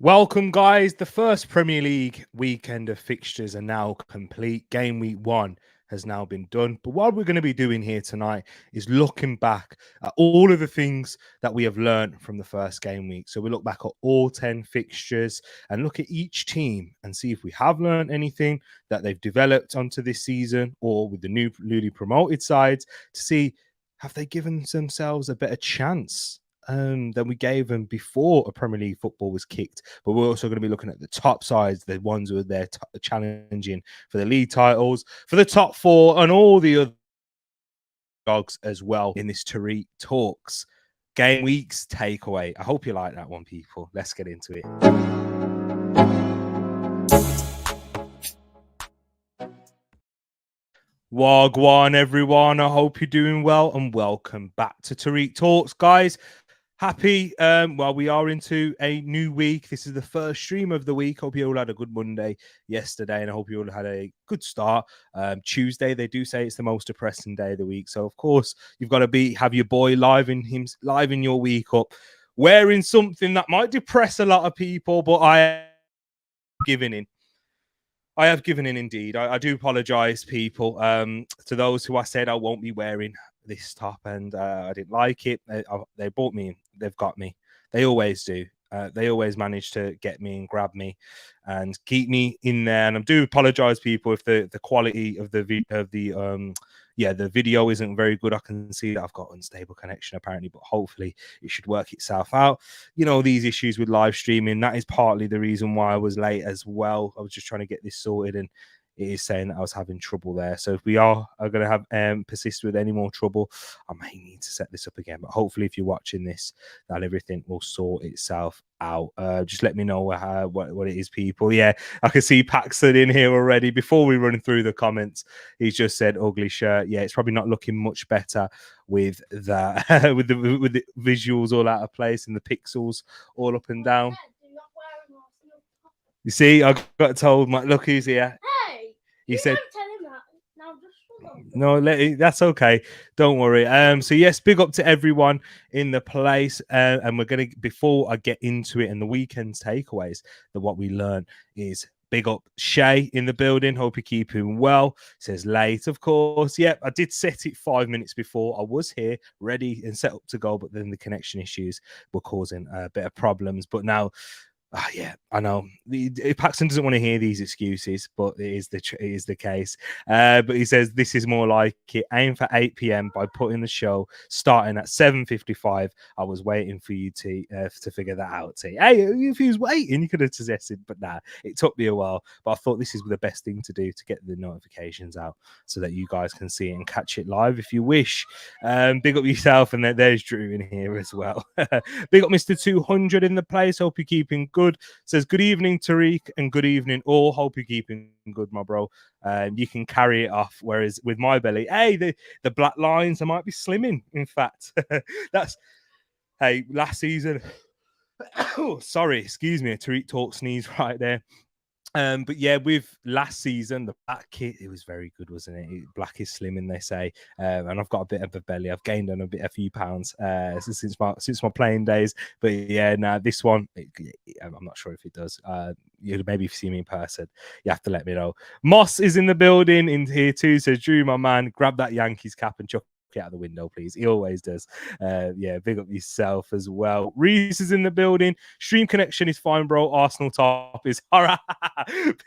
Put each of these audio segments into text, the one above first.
Welcome, guys. The first Premier League weekend of fixtures are now complete. Game week 1 has now been done. But what we're going to be doing here tonight is looking back at all of the things that we have learned from the first game week. So we look back at all 10 fixtures and look at each team and see if we have learned anything that they've developed onto this season or with the newly promoted sides to see have they given themselves a better chance than we gave them before a Premier League football was kicked. But we're also going to be looking at the top sides, the ones who are there challenging for the league titles, for the top four, and all the other dogs as well in this Tereak Talks game weeks takeaway. I hope you like that one, people. Let's get into it. Wagwan, everyone. I hope you're doing well and welcome back to Tereak Talks, guys. Happy. We are into a new week. This is the first stream of the week. Hope you all had a good Monday yesterday, and I hope you all had a good start. Tuesday, they do say it's the most depressing day of the week, so of course you've got to have your boy live in your week up, wearing something that might depress a lot of people, but I have given in. I have given in indeed. I do apologize, people, to those who I said I won't be wearing this top, and I didn't like it. They bought me. They've got me. They always do. They always manage to get me and grab me and keep me in there. And I do apologize, people, if the quality of the video isn't very good. I can see that I've got unstable connection apparently, but hopefully it should work itself out. You know, these issues with live streaming, that is partly the reason why I was late as well. I was just trying to get this sorted, and it is saying that I was having trouble there. So if we are going to have persist with any more trouble, I may need to set this up again. But hopefully, if you're watching this, that everything will sort itself out. Just let me know what it is, people. Yeah, I can see Paxton in here already. Before we run through the comments, he's just said ugly shirt. Yeah, it's probably not looking much better with that with the visuals all out of place and the pixels all up and down. You see, I got told, look who's here. Hey, he said, don't tell him that. Now just no, that's okay. Don't worry. So yes, big up to everyone in the place. And we're gonna, before I get into it and the weekend's takeaways, that what we learn is big up Shay in the building. Hope you're keeping well. Says late, of course. Yep, I did set it 5 minutes before. I was here, ready and set up to go, but then the connection issues were causing a bit of problems. But now, yeah, I know. Paxton doesn't want to hear these excuses, but it is the case. But he says this is more like it. Aim for 8 p.m. by putting the show starting at 7:55. I was waiting for you to figure that out. T. Hey, if he was waiting, you could have suggested, but nah, it took me a while. But I thought this is the best thing to do to get the notifications out so that you guys can see it and catch it live if you wish. Big up yourself, and there's Drew in here as well. Big up Mr. 200 in the place. Hope you're keeping good. Says good evening, Tereak, and good evening all. Hope you're keeping good, my bro. You can carry it off. Whereas with my belly, hey, the black lines, I might be slimming. In fact, last season. Oh, sorry, excuse me. A Tereak talk sneeze right there. But yeah, with last season, the black kit, it was very good, wasn't it? Black is slimming, they say. And I've got a bit of a belly. I've gained on a few pounds since my playing days. But yeah, now this one, I'm not sure if it does. Maybe if you see me in person, you have to let me know. Moss is in the building in here too. So Drew, my man, grab that Yankees cap and chuck it out the window, please. He always does. Yeah, big up yourself as well. Reese is in the building. Stream connection is fine, bro. Arsenal top is all right.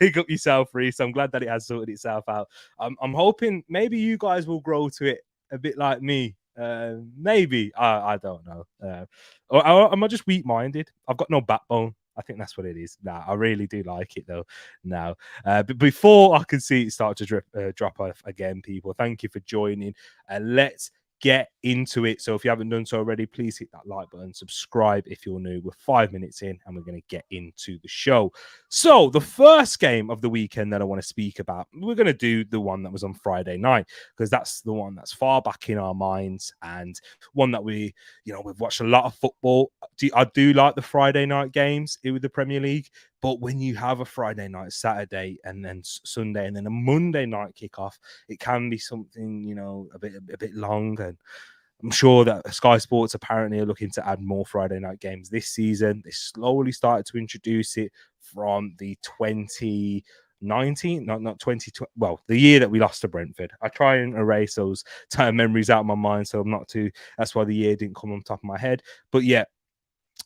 Big up yourself, Reese. I'm glad that it has sorted itself out. I'm hoping maybe you guys will grow to it a bit like me. Maybe I don't know. Or am I just weak-minded? I've got no backbone. I think that's what it is. Nah, I really do like it though. Now, but before I can see it start to drop off again, people, thank you for joining. Let's get into it. So if you haven't done so already, please hit that like button, subscribe if you're new. We're 5 minutes in and we're going to get into the show. So the first game of the weekend that I want to speak about, we're going to do the one that was on Friday night, because that's the one that's far back in our minds and one that we've watched a lot of football. I do like the Friday night games with the Premier League, but when you have a Friday night, Saturday, and then Sunday, and then a Monday night kickoff, it can be something, a bit long. And I'm sure that Sky Sports apparently are looking to add more Friday night games this season. They slowly started to introduce it from the 2019, not 2020, well, the year that we lost to Brentford. I try and erase those time memories out of my mind, so I'm not too, that's why the year didn't come on top of my head. But yeah,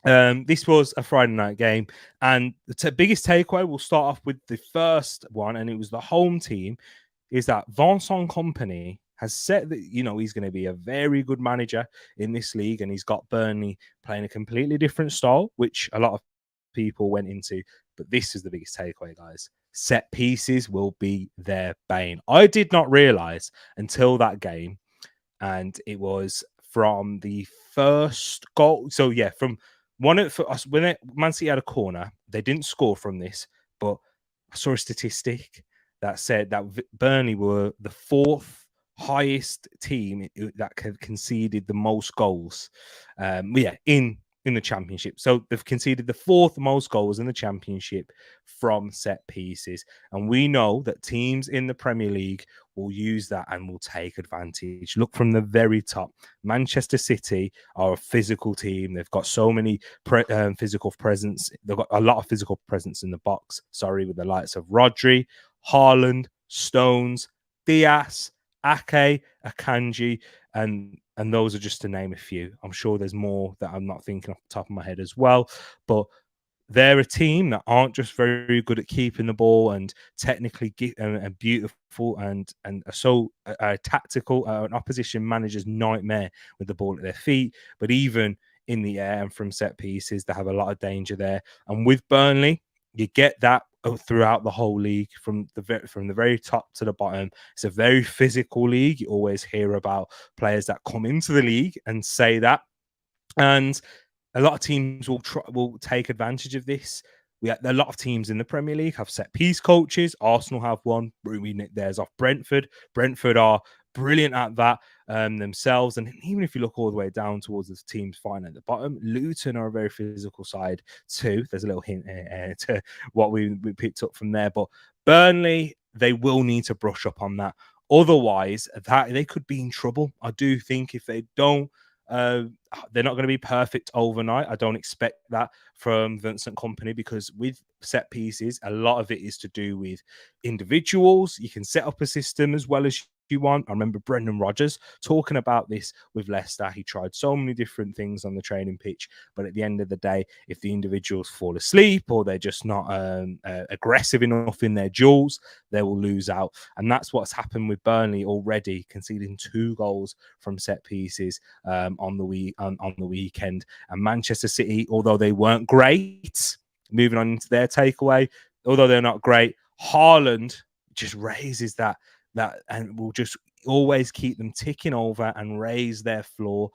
this was a Friday night game, and the biggest takeaway, we'll start off with the first one, and it was the home team, is that Vincent Kompany has said that, you know, he's going to be a very good manager in this league, and he's got Burnley playing a completely different style, which a lot of people went into. But this is the biggest takeaway, guys. Set pieces will be their bane. I did not realize until that game, and it was from the first goal. So yeah, from one of for us when Man City had a corner, they didn't score from this, but I saw a statistic that said that Burnley were the fourth highest team that conceded the most goals. Yeah, in the championship. So they've conceded the fourth most goals in the championship from set pieces. And we know that teams in the Premier League will use that and will take advantage. Look from the very top. Manchester City are a physical team. They've got so many physical presence. They've got a lot of physical presence in the box. Sorry, with the likes of Rodri, Haaland, Stones, Diaz, Ake, Akanji, and those are just to name a few. I'm sure there's more that I'm not thinking off the top of my head as well. But they're a team that aren't just very good at keeping the ball and technically and beautiful and are so tactical, an opposition manager's nightmare with the ball at their feet. But even in the air and from set pieces, they have a lot of danger there. And with Burnley, you get that throughout the whole league, from the very top to the bottom. It's a very physical league. You always hear about players that come into the league and say that, and a lot of teams will take advantage of this. A lot of teams in the Premier League have set piece coaches. Arsenal have one. We nicked theirs off Brentford. Brentford are brilliant at that themselves. And even if you look all the way down towards the teams fighting at the bottom, Luton are a very physical side too. There's a little hint to what we picked up from there. But Burnley, they will need to brush up on that. Otherwise, that they could be in trouble. I do think if they don't, they're not going to be perfect overnight. I don't expect that from Vincent Kompany, because with set pieces, a lot of it is to do with individuals. You can set up a system as well as you want. I remember Brendan Rodgers talking about this with Leicester. He tried so many different things on the training pitch, but at the end of the day, if the individuals fall asleep or they're just not aggressive enough in their duels, they will lose out. And that's what's happened with Burnley already, conceding 2 goals from set pieces on the weekend. And Manchester City, although they weren't great, moving on into their takeaway, although they're not great, Haaland just raises that and will just always keep them ticking over and raise their floor.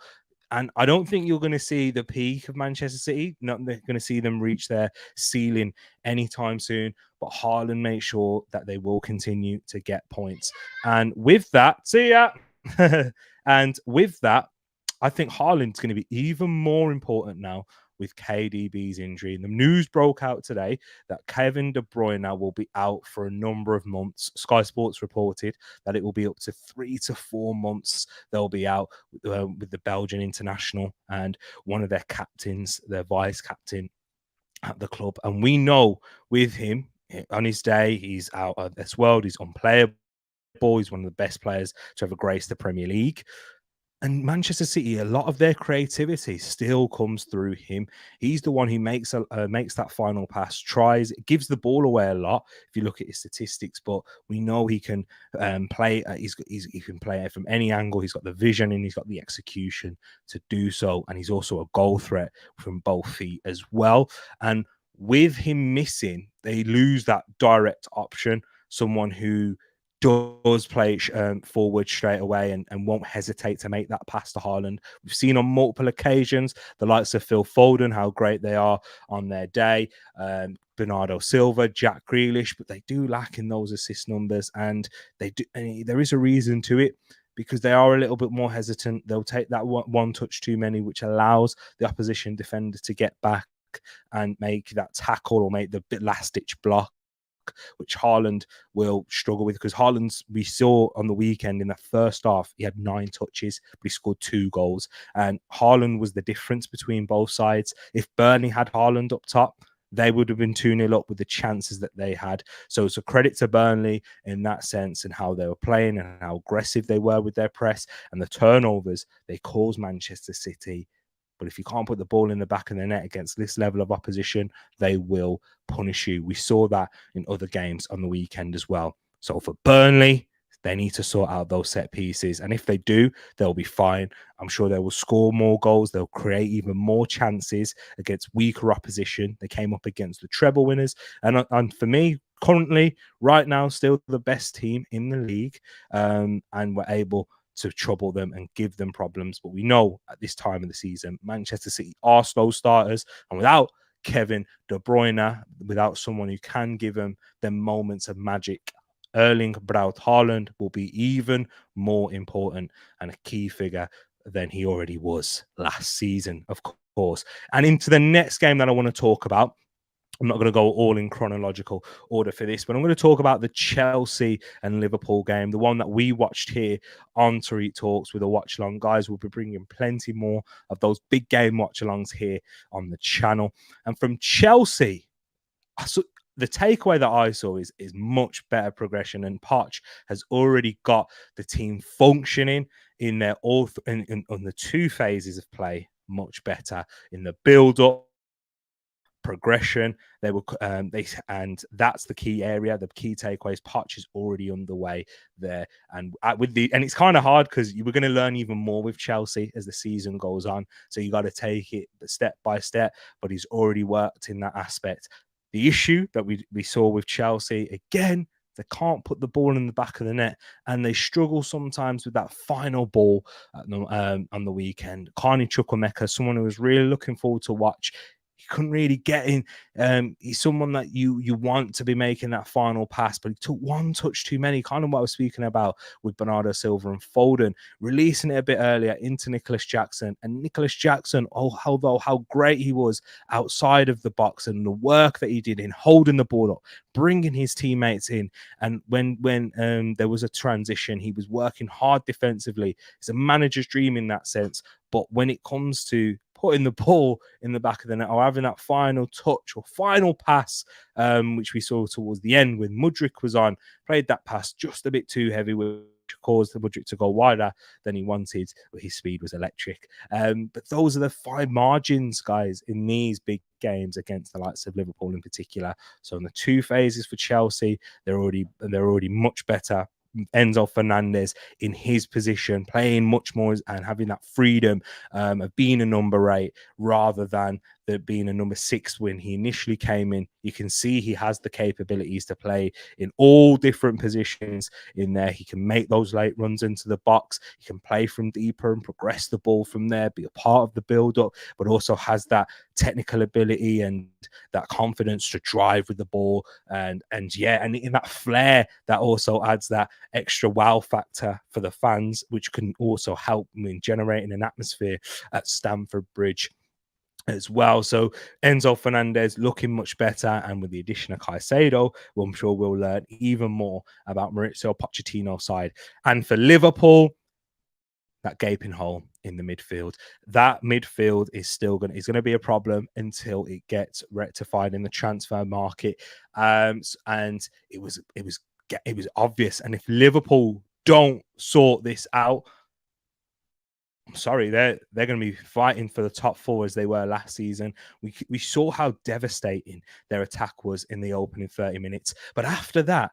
And I don't think you're going to see the peak of Manchester City. Not going to see them reach their ceiling anytime soon. But Haaland makes sure that they will continue to get points. And with that, see ya. And with that, I think Haaland's going to be even more important now with KDB's injury. And the news broke out today that Kevin De Bruyne will be out for a number of months. Sky Sports reported that it will be up to 3 to 4 months they'll be out with the Belgian international and one of their captains, their vice captain at the club. And we know with him, on his day, he's out of this world. He's unplayable. He's one of the best players to ever grace the Premier League. And Manchester City, a lot of their creativity still comes through him. He's the one who makes that final pass, tries, gives the ball away a lot. If you look at his statistics, but we know he can play. He can play it from any angle. He's got the vision and he's got the execution to do so. And he's also a goal threat from both feet as well. And with him missing, they lose that direct option, someone who does play forward straight away and won't hesitate to make that pass to Haaland. We've seen on multiple occasions the likes of Phil Foden, how great they are on their day. Bernardo Silva, Jack Grealish, but they do lack in those assist numbers, and there is a reason to it, because they are a little bit more hesitant. They'll take that one touch too many, which allows the opposition defender to get back and make that tackle or make the last-ditch block. which Haaland will struggle with, because Haaland's, we saw on the weekend in the first half, he had 9 touches, but he scored 2 goals. And Haaland was the difference between both sides. If Burnley had Haaland up top, they would have been 2-0 up with the chances that they had. So it's a credit to Burnley in that sense, and how they were playing and how aggressive they were with their press and the turnovers they caused Manchester City. But if you can't put the ball in the back of the net against this level of opposition, they will punish you. We saw that in other games on the weekend as well. So for Burnley, they need to sort out those set pieces. And if they do, they'll be fine. I'm sure they will score more goals. They'll create even more chances against weaker opposition. They came up against the treble winners. And for me, currently, right now, still the best team in the league. And we're able to trouble them and give them problems. But we know at this time of the season, Manchester City are slow starters, and without Kevin De Bruyne, without someone who can give them moments of magic, Erling Braut Haaland will be even more important and a key figure than he already was last season, of course. And into the next game that I want to talk about, I'm not going to go all in chronological order for this, but I'm going to talk about the Chelsea and Liverpool game, the one that we watched here on Tereak Talks with a watch along. Guys, we'll be bringing plenty more of those big game watch alongs here on the channel. And from Chelsea, the takeaway that I saw is much better progression, and Poch has already got the team functioning in their on the 2 phases of play much better in the build-up, progression. They were and that's the key area. The key takeaways. Poch is already underway there, and it's kind of hard because you were going to learn even more with Chelsea as the season goes on. So you got to take it step by step. But he's already worked in that aspect. The issue that we saw with Chelsea again, they can't put the ball in the back of the net, and they struggle sometimes with that final ball on the weekend. Carney Chukwuemeka, someone who was really looking forward to watch, he couldn't really get in. He's someone that you want to be making that final pass, but he took one touch too many, kind of what I was speaking about with Bernardo Silva and Foden, releasing it a bit earlier into Nicholas Jackson. And Nicholas Jackson, although how great he was outside of the box and the work that he did in holding the ball up, bringing his teammates in, and when there was a transition, he was working hard defensively. It's a manager's dream in that sense. But when it comes to putting the ball in the back of the net or having that final touch or final pass, which we saw towards the end when Mudryk was on, played that pass just a bit too heavy, which caused the Mudryk to go wider than he wanted. But his speed was electric. But those are the 5 margins, guys, in these big games against the likes of Liverpool in particular. So in the 2 phases for Chelsea, they're already much better. Enzo Fernandez in his position, playing much more and having that freedom of being a number 8 rather than being a number 6 when he initially came in. You can see he has the capabilities to play in all different positions in there. He can make those late runs into the box. He can play from deeper and progress the ball from there, be a part of the build-up, but also has that technical ability and that confidence to drive with the ball. And in that flair, that also adds that extra wow factor for the fans, which can also help in generating an atmosphere at Stamford Bridge as well. So Enzo Fernandez looking much better, and with the addition of Caicedo, well, I'm sure we'll learn even more about Maurizio Pochettino's side. And for Liverpool, that gaping hole in the midfield. That midfield is going to be a problem until it gets rectified in the transfer market. And it was obvious. And if Liverpool don't sort this out, I'm sorry, they're going to be fighting for the top 4 as they were last season. We saw how devastating their attack was in the opening 30 minutes. But after that,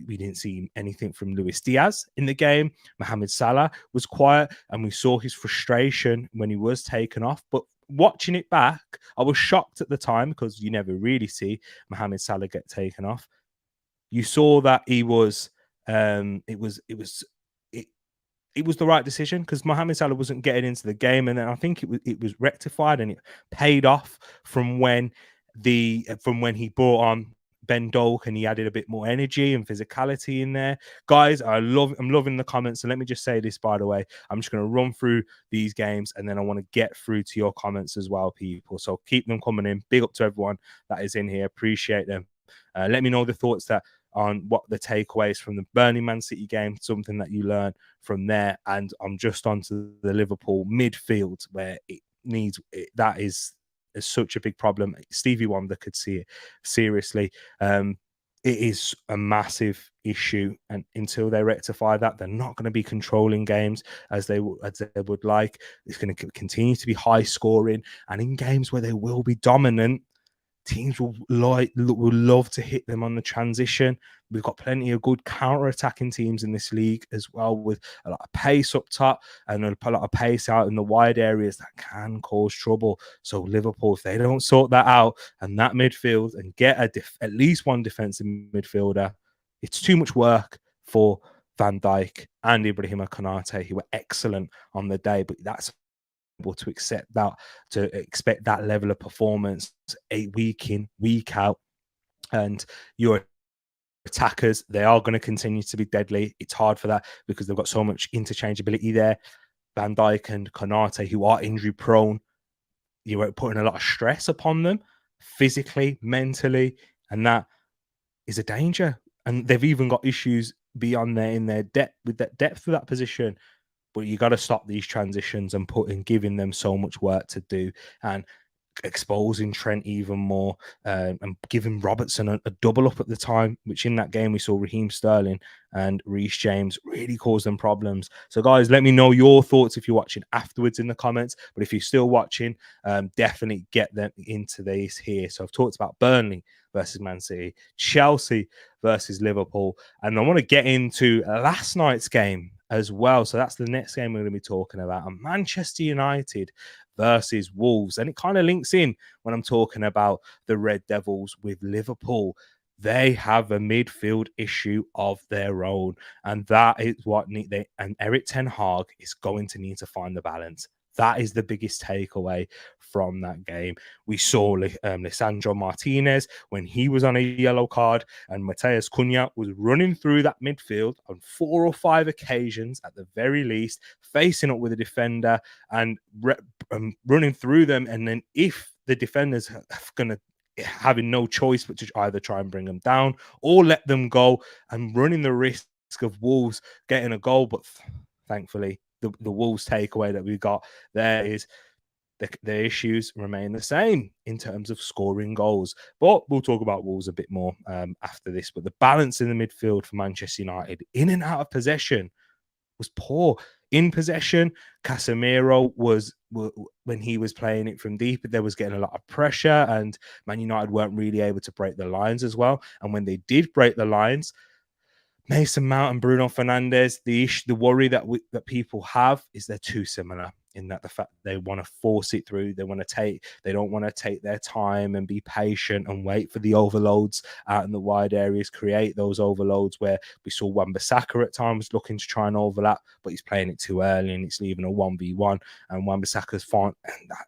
we didn't see anything from Luis Diaz in the game. Mohamed Salah was quiet, and we saw his frustration when he was taken off. But watching it back, I was shocked at the time because you never really see Mohamed Salah get taken off. You saw that he was, it was the right decision because Mohamed Salah wasn't getting into the game, and then I think it was rectified and it paid off from when he brought on Ben Doak and he added a bit more energy and physicality in there. Guys, I'm loving the comments. And let me just say this, by the way, I'm just going to run through these games and then I want to get through to your comments as well, people. So keep them coming in. Big up to everyone that is in here. Appreciate them. Let me know the thoughts on what the takeaways from the Burnley Man City game, something that you learned from there. And I'm just onto the Liverpool midfield, where that is such a big problem. Stevie Wonder could see it seriously. It is a massive issue, and until they rectify that, they're not going to be controlling games as they would like. It's going to continue to be high scoring, and in games where they will be dominant, teams will love to hit them on the transition. We've got plenty of good counter-attacking teams in this league as well, with a lot of pace up top and a lot of pace out in the wide areas that can cause trouble. So Liverpool, if they don't sort that out and that midfield and get at least one defensive midfielder, it's too much work for Van Dijk and Ibrahima Konate, who were excellent on the day, but that's to expect that level of performance week in, week out. And your attackers, they are going to continue to be deadly. It's hard for that because they've got so much interchangeability there. Van Dijk and Konate, who are injury prone, you're putting a lot of stress upon them physically, mentally, and that is a danger. And they've even got issues beyond there in their depth, with that depth of that position. But you got to stop these transitions and giving them so much work to do, and exposing Trent even more, and giving Robertson a double up at the time, which in that game we saw Raheem Sterling and Reece James really cause them problems. So guys, let me know your thoughts if you're watching afterwards in the comments, but if you're still watching, definitely get them into these here. So I've talked about Burnley versus Man City, Chelsea versus Liverpool, and I want to get into last night's game as well. So that's the next game we're going to be talking about, and Manchester United versus Wolves. And it kind of links in when I'm talking about the Red Devils with Liverpool. They have a midfield issue of their own, and that is what and Erik ten Hag is going to need to find the balance. That is the biggest takeaway from that game. We saw Lisandro Martinez when he was on a yellow card, and Matheus Cunha was running through that midfield on 4 or 5 occasions at the very least, facing up with a defender and running through them. And then if the defenders are going to having no choice but to either try and bring them down or let them go, and running the risk of Wolves getting a goal. But thankfully, the Wolves takeaway that we got there is the issues remain the same in terms of scoring goals. But we'll talk about Wolves a bit more after this. But the balance in the midfield for Manchester United, in and out of possession, was poor. In possession, Casemiro was, when he was playing it from deep, there was getting a lot of pressure, and Man United weren't really able to break the lines as well. And when they did break the lines, Mason Mount and Bruno Fernandes, the worry that people have is they're too similar, in that the fact they want to force it through. They don't want to take their time and be patient and wait for the overloads out in the wide areas, create those overloads where we saw Wan-Bissaka at times looking to try and overlap, but he's playing it too early and it's leaving a 1v1. And Wan-Bissaka's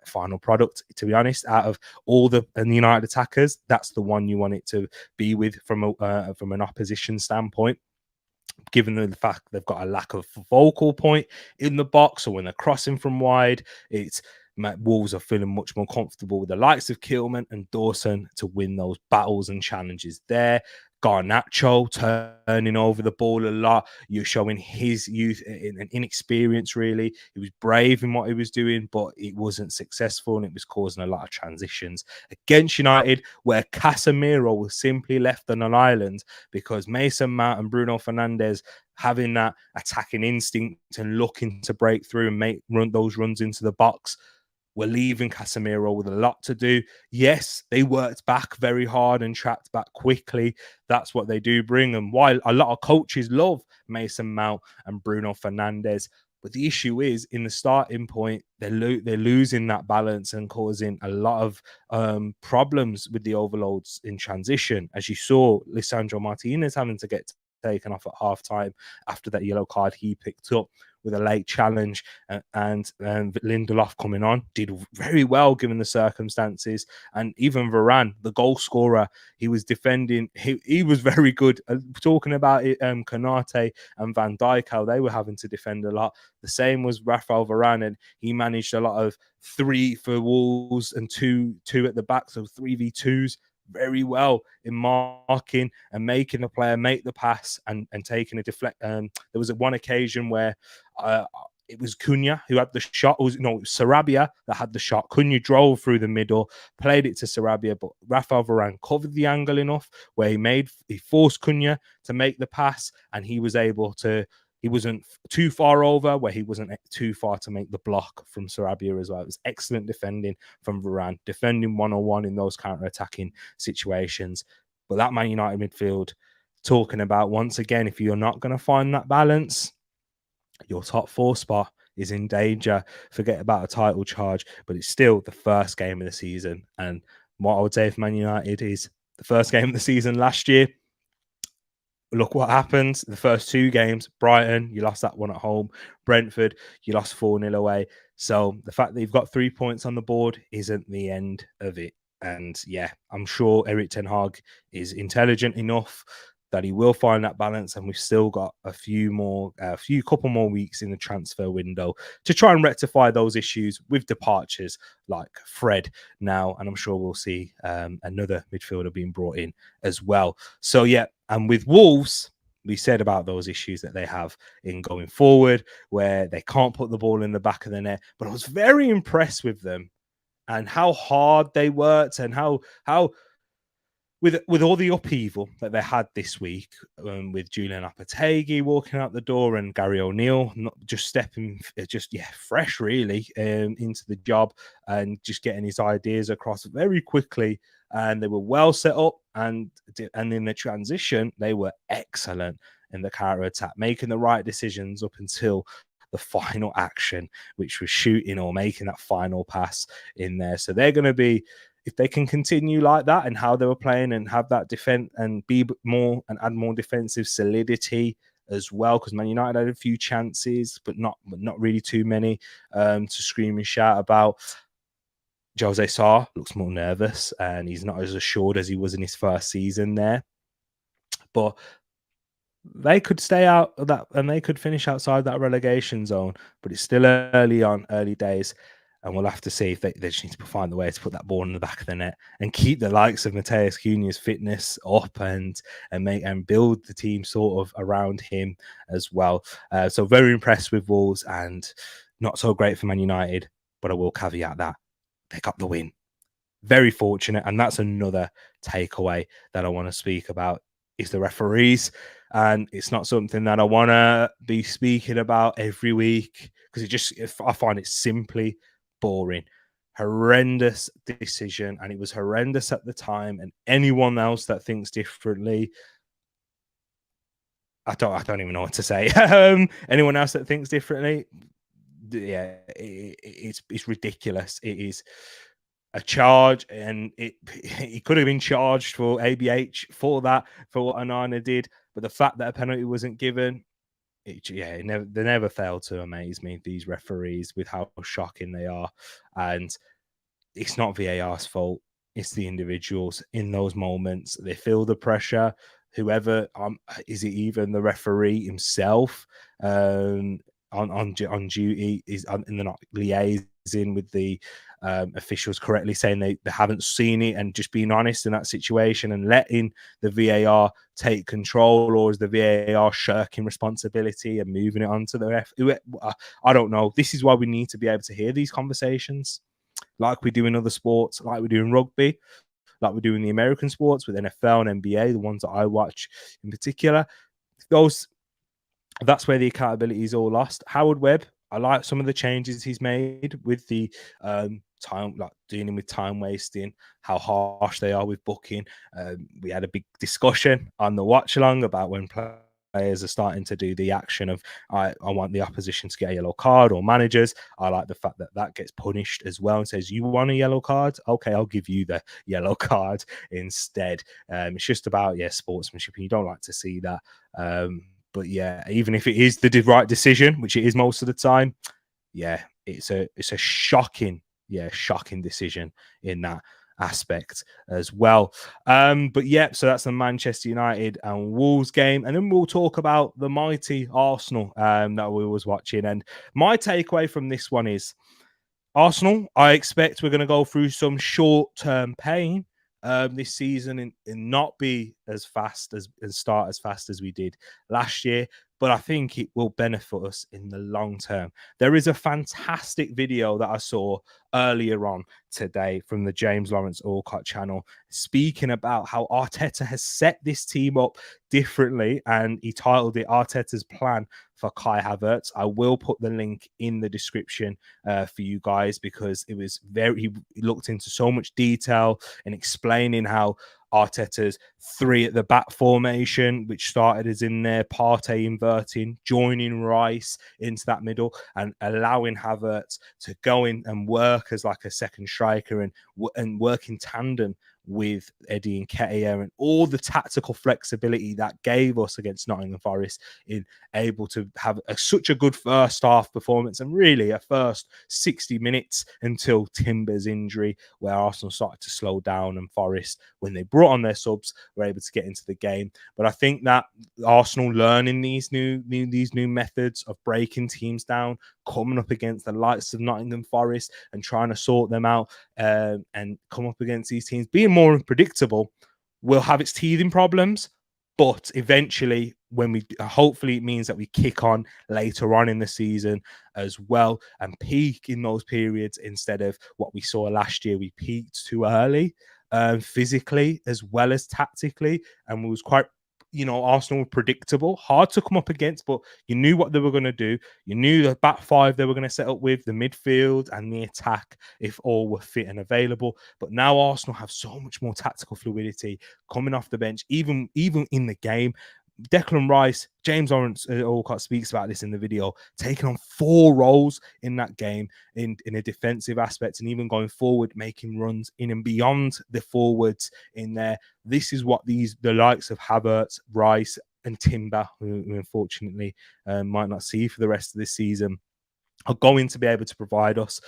final product, to be honest, out of all the United attackers, that's the one you want it to be with from an opposition standpoint. Given the fact they've got a lack of focal point in the box, or when they're crossing from wide, Wolves are feeling much more comfortable with the likes of Kilman and Dawson to win those battles and challenges there. Garnacho turning over the ball a lot. You're showing his youth and inexperience, really. He was brave in what he was doing, but it wasn't successful, and it was causing a lot of transitions against United, where Casemiro was simply left on an island because Mason Mount and Bruno Fernandes, having that attacking instinct and looking to break through and run those runs into the box, were leaving Casemiro with a lot to do. Yes, they worked back very hard and tracked back quickly. That's what they do bring. And while a lot of coaches love Mason Mount and Bruno Fernandes, but the issue is, in the starting point, they're losing that balance and causing a lot of problems with the overloads in transition. As you saw, Lisandro Martinez having to get taken off at half-time after that yellow card he picked up with a late challenge, and Lindelof coming on did very well given the circumstances. And even Varane, the goal scorer, he was defending, he was very good. Talking about it, Konate and Van Dijk, how they were having to defend a lot. The same was Rafael Varane, and he managed a lot of 3 for Wolves and two at the back, so 3v2s. very well in marking and making the player make the pass and taking a deflect. There was one occasion where it was Cunha who had the shot. It was Sarabia that had the shot. Cunha drove through the middle, played it to Sarabia, but Rafael Varane covered the angle enough where he forced Cunha to make the pass, and he was able to. He wasn't too far over where he wasn't too far to make the block from Sarabia as well. It was excellent defending from Varane, defending 1-on-1 in those counter-attacking situations. But that Man United midfield, talking about once again, if you're not going to find that balance, your top 4 spot is in danger. Forget about a title charge, but it's still the first game of the season. And what I would say for Man United is the first game of the season last year. Look what happened. The first 2 games, Brighton, you lost that one at home. Brentford, you lost 4-0 away. So the fact that you've got 3 points on the board isn't the end of it. And yeah, I'm sure Erik ten Hag is intelligent enough that he will find that balance, and we've still got a couple more weeks in the transfer window to try and rectify those issues with departures like Fred now, and I'm sure we'll see another midfielder being brought in as well. So yeah, and with Wolves, we said about those issues that they have in going forward, where they can't put the ball in the back of the net, but I was very impressed with them and how hard they worked and how with all the upheaval that they had this week, with Julian Lopetegui walking out the door and Gary O'Neill not just stepping, fresh really into the job and just getting his ideas across very quickly. And they were well set up, and in the transition, they were excellent in the counter attack, making the right decisions up until the final action, which was shooting or making that final pass in there. So they're going to be, if they can continue like that and how they were playing and have that defense and be more and add more defensive solidity as well, because Man United had a few chances, but not really too many to scream and shout about. Jose Sarr looks more nervous and he's not as assured as he was in his first season there. But they could stay out of that and they could finish outside that relegation zone, but it's still early days. And we'll have to see if they just need to find the way to put that ball in the back of the net and keep the likes of Matheus Cunha's fitness up and build the team sort of around him as well. So very impressed with Wolves, and not so great for Man United, but I will caveat that they got the win. Very fortunate, and that's another takeaway that I want to speak about is the referees. And it's not something that I want to be speaking about every week because I find it simply boring. Horrendous decision, and it was horrendous at the time. And anyone else that thinks differently, I don't even know what to say. Anyone else that thinks differently, yeah, it's ridiculous. It is a charge, and he could have been charged for ABH for what Onana did. But the fact that a penalty wasn't given, they never fail to amaze me, these referees, with how shocking they are. And it's not VAR's fault. It's the individuals in those moments. They feel the pressure. Whoever, is it even the referee himself on duty, and they're not liaising with the officials correctly, saying they haven't seen it, and just being honest in that situation and letting the VAR take control? Or is the VAR shirking responsibility and moving it on to the ref? I don't know. This is why we need to be able to hear these conversations like we do in other sports, like we do in rugby, like we do in the American sports with NFL and NBA, the ones that I watch in particular. That's where the accountability is all lost. Howard Webb, I like some of the changes he's made with the time, like dealing with time wasting, how harsh they are with booking. We had a big discussion on the watch along about when players are starting to do the action of I want the opposition to get a yellow card, or managers. I like the fact that gets punished as well and says, you want a yellow card? Okay, I'll give you the yellow card instead. It's just about sportsmanship, and you don't like to see that. But yeah, even if it is the right decision, which it is most of the time, it's a shocking decision in that aspect as well. But yeah, so that's the Manchester United and Wolves game, and then we'll talk about the mighty Arsenal that we was watching. And my takeaway from this one is Arsenal, I expect we're going to go through some short-term pain this season and not be as fast as and start as fast as we did last year. But I think it will benefit us in the long term. There is a fantastic video that I saw earlier on today from the James Lawrence Alcott channel, speaking about how Arteta has set this team up differently, and he titled it Arteta's Plan for Kai Havertz. I will put the link in the description for you guys, because it was he looked into so much detail and explaining how Arteta's 3 at the back formation, which started as in there, Partey inverting, joining Rice into that middle and allowing Havertz to go in and work as like a second striker and work in tandem with Eddie and Nketiah, and all the tactical flexibility that gave us against Nottingham Forest, in able to have such a good first half performance, and really a first 60 minutes until Timber's injury, where Arsenal started to slow down, and Forest, when they brought on their subs, were able to get into the game. But I think that Arsenal learning these new methods of breaking teams down, coming up against the likes of Nottingham Forest and trying to sort them out, and come up against these teams, being more unpredictable, will have its teething problems. But eventually, when we hopefully, it means that we kick on later on in the season as well and peak in those periods, instead of what we saw last year. We peaked too early, physically as well as tactically, and we was quite, Arsenal were predictable, hard to come up against, but you knew what they were going to do. You knew the back 5 they were going to set up with, the midfield and the attack, if all were fit and available. But now Arsenal have so much more tactical fluidity coming off the bench, even in the game. Declan Rice, James Lawrence Alcott speaks about this in the video, taking on 4 roles in that game in a defensive aspect, and even going forward, making runs in and beyond the forwards in there. This is what the likes of Havertz, Rice, and Timber, who unfortunately might not see for the rest of this season, are going to be able to provide us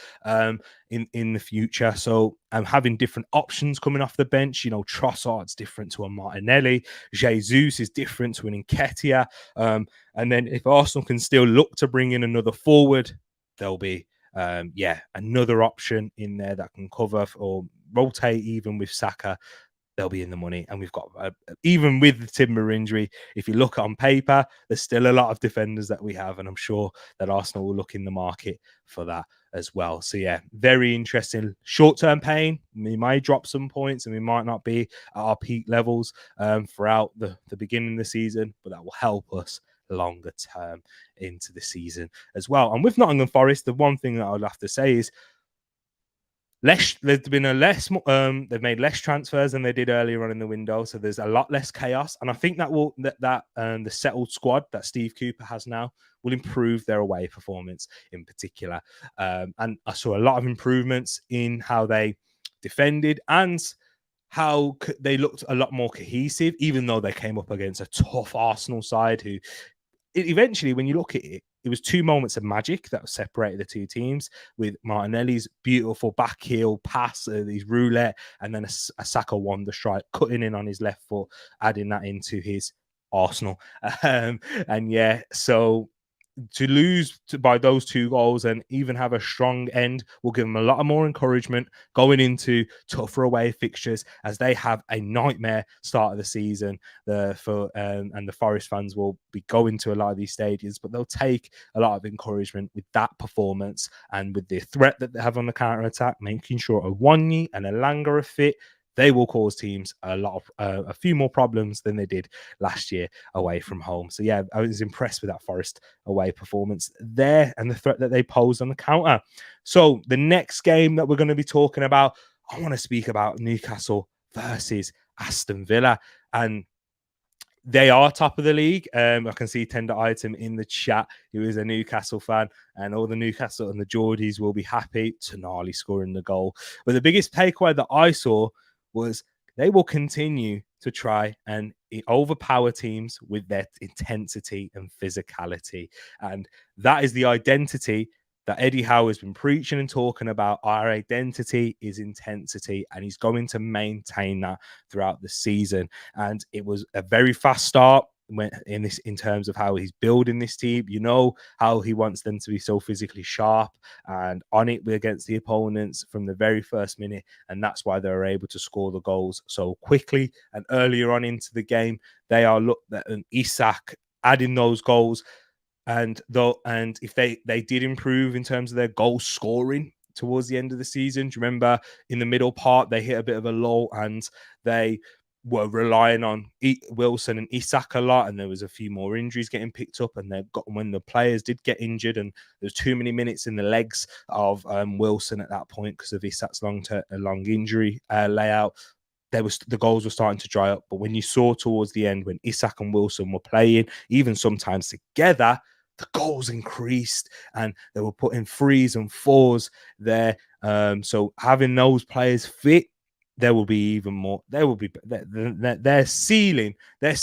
in the future. So having different options coming off the bench, Trossard's different to a Martinelli, Jesus is different to an Nketiah, and then if Arsenal can still look to bring in another forward, there'll be another option in there that can cover or rotate even with Saka. They'll be in the money. And we've got, even with the Timber injury, if you look on paper, there's still a lot of defenders that we have. And I'm sure that Arsenal will look in the market for that as well. So, yeah, very interesting. Short-term pain. We might drop some points and we might not be at our peak levels throughout the beginning of the season, but that will help us longer term into the season as well. And with Nottingham Forest, the one thing that I'd have to say is, they've made less transfers than they did earlier on in the window, so there's a lot less chaos, and I think that the settled squad that Steve Cooper has now will improve their away performance in particular. And I saw a lot of improvements in how they defended and how they looked a lot more cohesive, even though they came up against a tough Arsenal side who, eventually, when you look at it, it was 2 moments of magic that separated the 2 teams, with Martinelli's beautiful back heel pass, these roulette, and then a Saka wonder strike, cutting in on his left foot, adding that into his Arsenal. And yeah, so to lose by those 2 goals and even have a strong end will give them a lot of more encouragement going into tougher away fixtures, as they have a nightmare start of the season. And the Forest fans will be going to a lot of these stadiums, but they'll take a lot of encouragement with that performance and with the threat that they have on the counter attack, making sure Awoniyi and Elanga are fit. They will cause teams a few more problems than they did last year away from home. So, yeah, I was impressed with that Forest away performance there and the threat that they posed on the counter. So, the next game that we're going to be talking about, I want to speak about Newcastle versus Aston Villa. And they are top of the league. I can see Tender Item in the chat, who is a Newcastle fan, and all the Newcastle and the Geordies will be happy. Tonali scoring the goal. But the biggest takeaway that I saw was they will continue to try and overpower teams with their intensity and physicality. And that is the identity that Eddie Howe has been preaching and talking about. Our identity is intensity, and he's going to maintain that throughout the season. And it was a very fast start. in terms of how he's building this team. You know how he wants them to be so physically sharp and on it against the opponents from the very first minute, and that's why they're able to score the goals so quickly and earlier on into the game. They are Isak adding those goals, and if they did improve in terms of their goal scoring towards the end of the season. Do you remember in the middle part they hit a bit of a lull and they were relying on Wilson and Isak a lot, and there was a few more injuries getting picked up, and when the players did get injured and there's too many minutes in the legs of Wilson at that point because of Isak's long injury layout, the goals were starting to dry up. But when you saw towards the end when Isak and Wilson were playing, even sometimes together, the goals increased and they were putting 3s and 4s there. So having those players fit, there will be even more. There will be their ceiling. I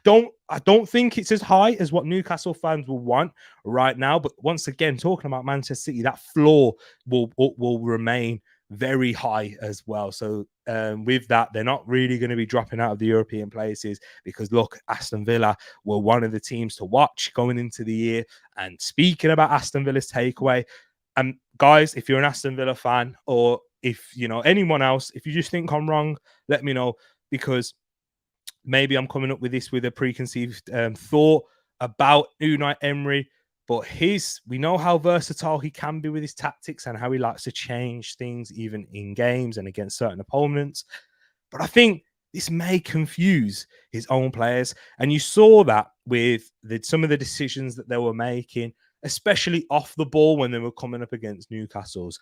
don't think it's as high as what Newcastle fans will want right now. But once again, talking about Manchester City, that floor will remain very high as well. So with that, they're not really going to be dropping out of the European places because look, Aston Villa were one of the teams to watch going into the year. And speaking about Aston Villa's takeaway, guys, if you're an Aston Villa fan or if you know anyone else, if you just think I'm wrong, let me know, because maybe I'm coming up with this with a preconceived thought about Unai Emery. But we know how versatile he can be with his tactics and how he likes to change things even in games and against certain opponents. But I think this may confuse his own players. And you saw that with some of the decisions that they were making, especially off the ball when they were coming up against Newcastle's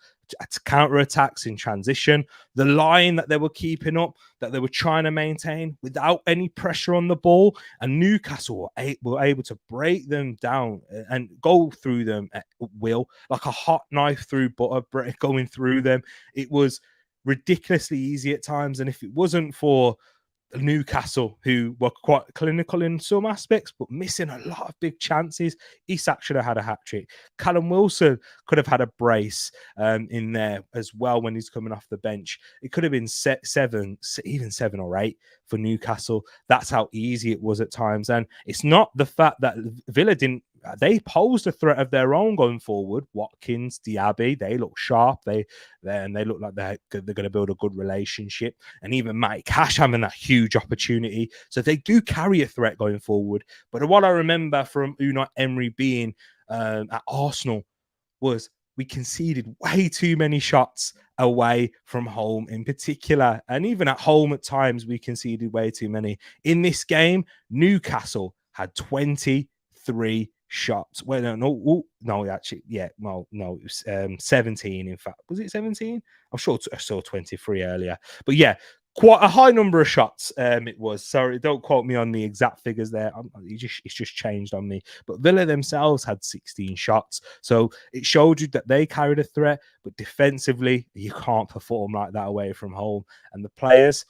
counter-attacks in transition, the line that they were keeping up, that they were trying to maintain without any pressure on the ball. And Newcastle were able to break them down and go through them at will, like a hot knife through butter, going through them. It was ridiculously easy at times. And if it wasn't for Newcastle, who were quite clinical in some aspects, but missing a lot of big chances, Isak should have had a hat-trick. Callum Wilson could have had a brace in there as well when he's coming off the bench. It could have been 7 or 8 for Newcastle. That's how easy it was at times. And it's not the fact that Villa they posed a threat of their own going forward. Watkins, Diaby, they look sharp. They look like they're going to build a good relationship. And even Mike Cash having that huge opportunity. So they do carry a threat going forward. But what I remember from Unai Emery being at Arsenal was we conceded way too many shots away from home in particular. And even at home at times, we conceded way too many. In this game, Newcastle had 23 shots. Well, no, actually, yeah, well, no, it was 17. In fact, was it 17? I'm sure I saw 23 earlier, but yeah, quite a high number of shots. It was. Sorry, don't quote me on the exact figures there. It's just changed on me. But Villa themselves had 16 shots, so it showed you that they carried a threat. But defensively, you can't perform like that away from home. And the players,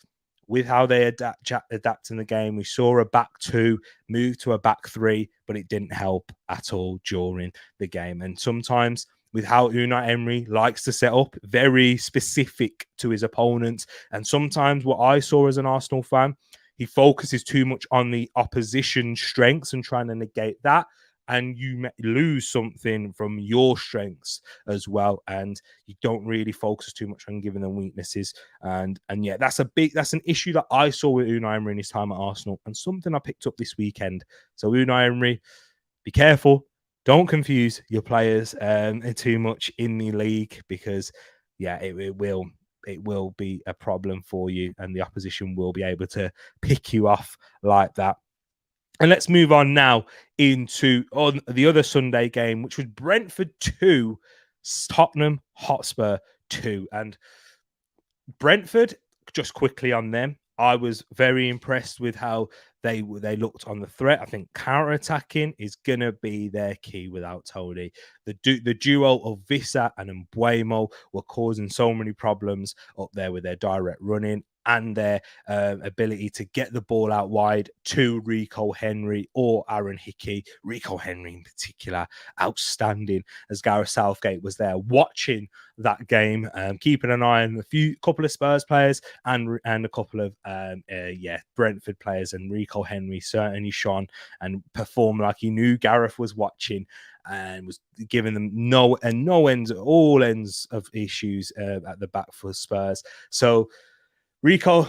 with how they adapt in the game, we saw a back 2 move to a back 3, but it didn't help at all during the game. And sometimes with how Unai Emery likes to set up, very specific to his opponents. And sometimes what I saw as an Arsenal fan, he focuses too much on the opposition's strengths and trying to negate that. And you lose something from your strengths as well. And you don't really focus too much on giving them weaknesses. And yeah, that's an issue that I saw with Unai Emery in his time at Arsenal and something I picked up this weekend. So Unai Emery, be careful. Don't confuse your players too much in the league because, yeah, it will be a problem for you and the opposition will be able to pick you off like that. And let's move on now into the other Sunday game, which was Brentford 2, Tottenham Hotspur 2. And Brentford, just quickly on them, I was very impressed with how they looked on the threat. I think counter-attacking is going to be their key without Tony. The duo of Vissa and Mbuemo were causing so many problems up there with their direct running and their ability to get the ball out wide to Rico Henry or Aaron Hickey. Rico Henry in particular, outstanding, as Gareth Southgate was there watching that game, keeping an eye on couple of Spurs players and a couple of Brentford players, and Rico Henry certainly shone and performed like he knew Gareth was watching, and was giving them all ends of issues at the back for Spurs. So Rico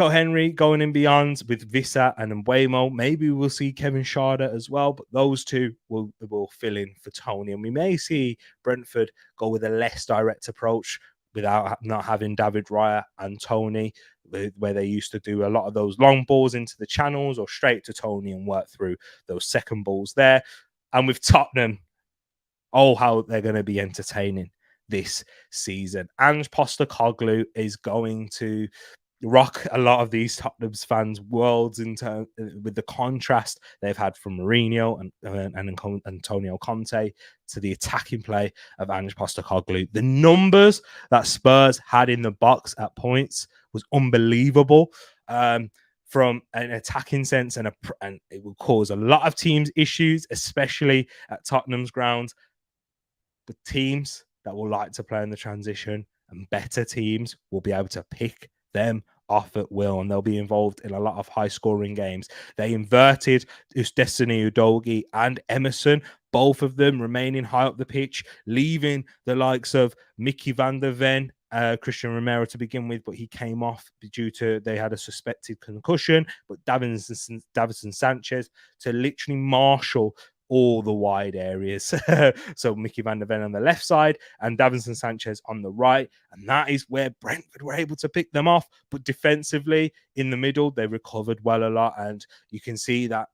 Henry going in beyond with Vissa and Mbuemo. Maybe we'll see Kevin Schade as well, but those two will fill in for Tony. And we may see Brentford go with a less direct approach without not having David Raya and Tony, where they used to do a lot of those long balls into the channels or straight to Tony and work through those second balls there. And with Tottenham, how they're going to be entertaining this season. Ange Postecoglou is going to rock a lot of these Tottenham's fans' worlds with the contrast they've had from Mourinho and Antonio Conte to the attacking play of Ange Postecoglou. The numbers that Spurs had in the box at points was unbelievable. From an attacking sense, and it will cause a lot of teams issues, especially at Tottenham's ground. The teams that will like to play in the transition and better teams will be able to pick them off at will, and they'll be involved in a lot of high-scoring games. They inverted Destiny Udogie and Emerson, both of them remaining high up the pitch, leaving the likes of Mickey van der Ven, Christian Romero to begin with, but he came off due to they had a suspected concussion. But Davinson Sanchez to literally marshal all the wide areas. So Mickey van der Ven on the left side and Davinson Sanchez on the right. And that is where Brentford were able to pick them off. But defensively, in the middle, they recovered well a lot. And you can see that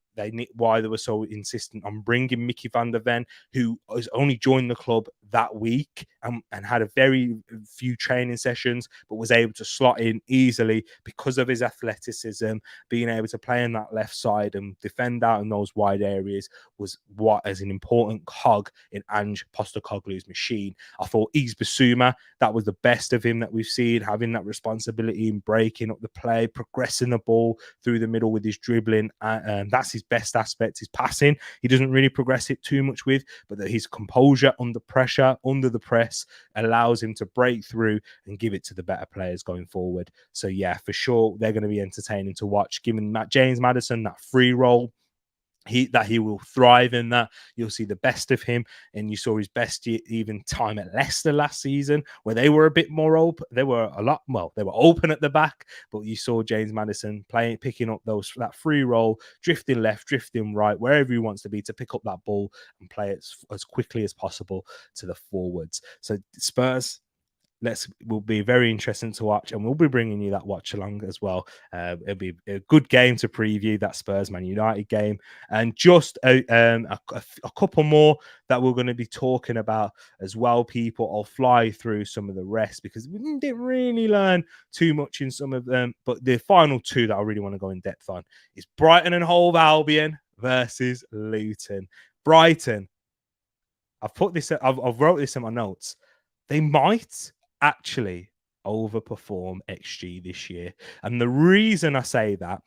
why they were so insistent on bringing Mickey van der Ven, who has only joined the club that week and had a very few training sessions, but was able to slot in easily because of his athleticism. Being able to play on that left side and defend out in those wide areas was what is an important cog in Ange Postecoglou's machine. I thought Yves Bissouma, that was the best of him that we've seen, having that responsibility in breaking up the play, progressing the ball through the middle with his dribbling. That's his best aspect, his passing. He doesn't really progress it too much with, but that his composure under pressure, under the press, allows him to break through and give it to the better players going forward. So yeah, for sure, they're going to be entertaining to watch. Giving James Maddison that free role, he will thrive in that. You'll see the best of him, and you saw his best even time at Leicester last season, where they were a bit more open. They were open at the back, but you saw James Maddison picking up that free role, drifting left, drifting right, wherever he wants to be, to pick up that ball and play it as quickly as possible to the forwards. So Spurs, will be very interesting to watch, and we'll be bringing you that watch along as well. It'll be a good game to preview, that Spurs Man United game, and just a couple more that we're going to be talking about as well. People, I'll fly through some of the rest because we didn't really learn too much in some of them, but the final two that I really want to go in depth on is Brighton and Hove Albion versus Luton. Brighton, I've wrote this in my notes. They might actually overperform XG this year. And the reason I say that,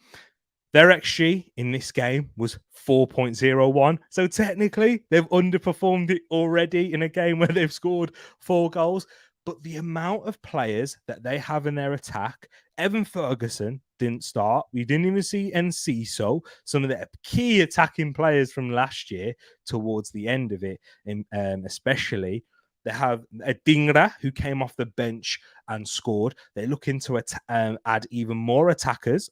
their XG in this game was 4.01. So technically, they've underperformed it already in a game where they've scored 4 goals. But the amount of players that they have in their attack, Evan Ferguson didn't start. We didn't even see Enciso, some of the key attacking players from last year towards the end of it, especially. They have a Dingra who came off the bench and scored. They're looking to add even more attackers.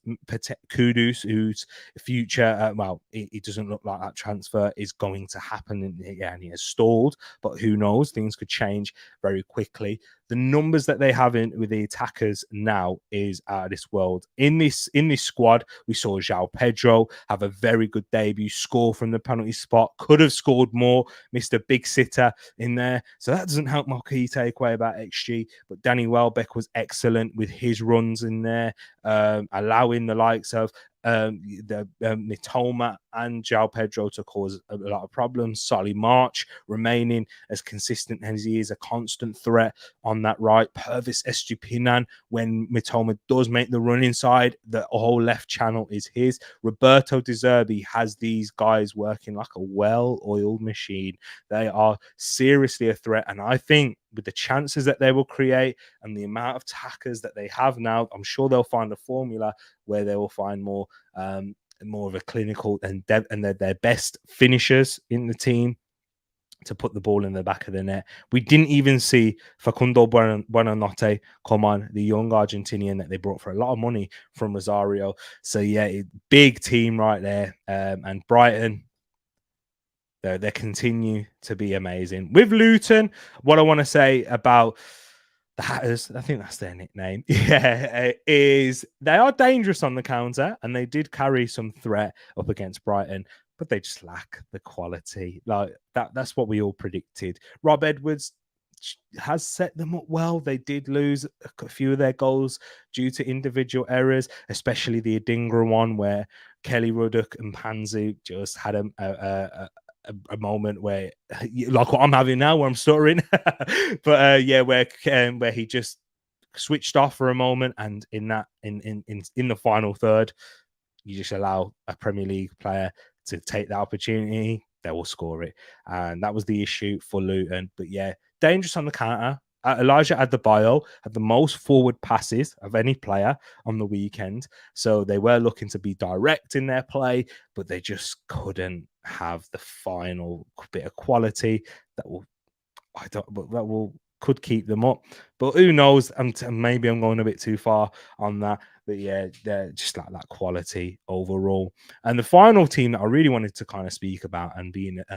Kudus, whose future, it doesn't look like that transfer is going to happen, and he has stalled, but who knows? Things could change very quickly. The numbers that they have with the attackers now is out of this world. In this squad, we saw João Pedro have a very good debut, score from the penalty spot, could have scored more, missed a big sitter in there. So that doesn't help my key takeaway about XG, but Danny Welbeck was excellent with his runs in there, allowing the likes of Mitoma and João Pedro to cause a lot of problems. Solly March remaining as consistent as he is, a constant threat on that right. Purvis Estupinan, when Mitoma does make the run inside, the whole left channel is his. Roberto De Zerbi has these guys working like a well-oiled machine. They are seriously a threat, and I think with the chances that they will create and the amount of tackers that they have now, I'm sure they'll find a formula where they will find more of a clinical and their best finishers in the team to put the ball in the back of the net. We didn't even see Facundo Buonanotte come on, the young Argentinian that they brought for a lot of money from Rosario. So yeah, big team right there. And Brighton, they continue to be amazing. With Luton, what I want to say about the Hatters, I think that's their nickname, is they are dangerous on the counter, and they did carry some threat up against Brighton, but they just lack the quality. Like that's what we all predicted. Rob Edwards has set them up well. They did lose a few of their goals due to individual errors, especially the Adingra one where Kelly Ruddock and Panzu just had a moment where, like what I'm having now, where I'm stuttering, but where he just switched off for a moment, and in the final third, you just allow a Premier League player to take that opportunity, they will score it, and that was the issue for Luton. But yeah, dangerous on the counter. Elijah Adebayo had the most forward passes of any player on the weekend. So they were looking to be direct in their play, but they just couldn't have the final bit of quality could keep them up. But who knows? Maybe I'm going a bit too far on that. But yeah, they're just like that quality overall. And the final team that I really wanted to kind of speak about and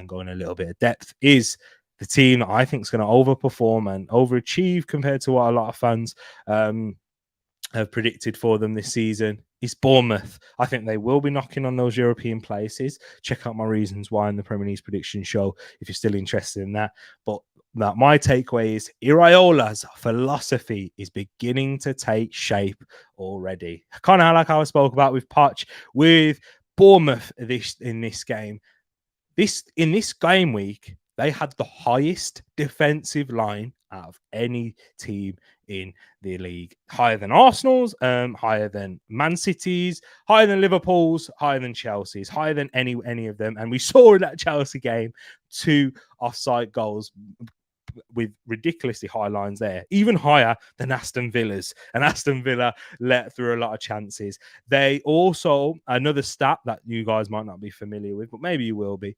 go in a little bit of depth is the team that I think is going to overperform and overachieve compared to what a lot of fans have predicted for them this season. Is Bournemouth. I think they will be knocking on those European places. Check out my reasons why in the Premier League prediction show if you're still interested in that. But my takeaway is Iraola's philosophy is beginning to take shape already. Kind of like how I spoke about with Poch, with Bournemouth in this game. In this game week, they had the highest defensive line out of any team in the league. Higher than Arsenal's, higher than Man City's, higher than Liverpool's, higher than Chelsea's, higher than any of them. And we saw in that Chelsea game 2 offside goals with ridiculously high lines there, even higher than Aston Villa's. And Aston Villa let through a lot of chances. They also, another stat that you guys might not be familiar with, but maybe you will be,